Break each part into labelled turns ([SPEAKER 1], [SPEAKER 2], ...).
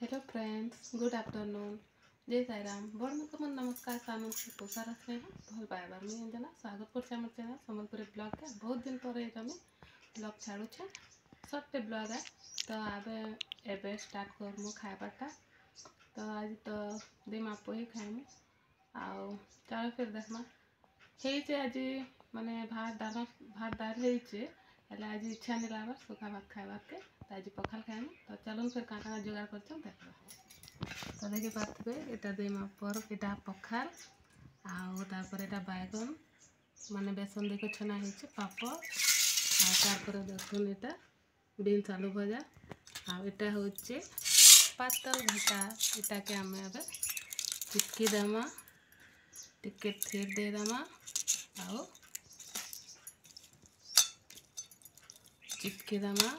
[SPEAKER 1] Hello friends, good afternoon. जय साई राम। बड़ मन नमस्कार सामन पोषार आसने भल पाइबार मुझे अंजना स्वागत कर चैनल सम्बलपुरी ब्लॉग के। बहुत दिन पर हमें ब्लॉग छाड़ुछे सर्टे ब्लॉग है। तो आबे एबे स्टार्ट करमु खाइबाटा। तो आज तो दिमा पोही खाइमु आउ चलो फिर देखमा हे आज माने भात डाल हे आज इच्छा नहीं लगा सुखा भात खाइबार के। तो आज पखाल खाइमु। तो चलो फिर काना जोगाड़ कर देखा। तो देखिए पारे यहाँ देमा पर यहाँ पखाल आपर बैगन माने बेसन देख छना हो पापड़ आपर देखुन यहाँ बीन्स आलू भजा आटा हूँ पातल घाटा इटा के आम ए चिटकी देमा टिके थीर देमा आउ चिटकी देमा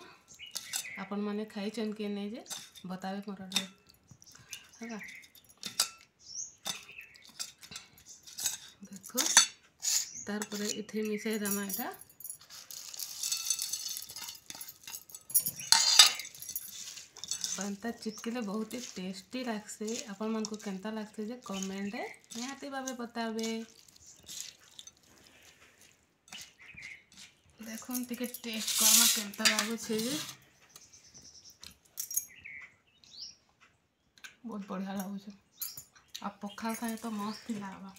[SPEAKER 1] आपण मैंने खाई कि नहीं जे बतावे मोर है। देखो तार इथे मिसाई देमा यहाँ बनता चिटकिले बहुत ही टेस्टी लगसे। आपण मन को केंता लगसे जे कमेंट निहाती भावे बतावे। देखो टिके टेस्ट करमा केंता लागुछे जे बहुत बढ़िया लगुछे। आ पखाल खाए तो मस्त ही लागबा।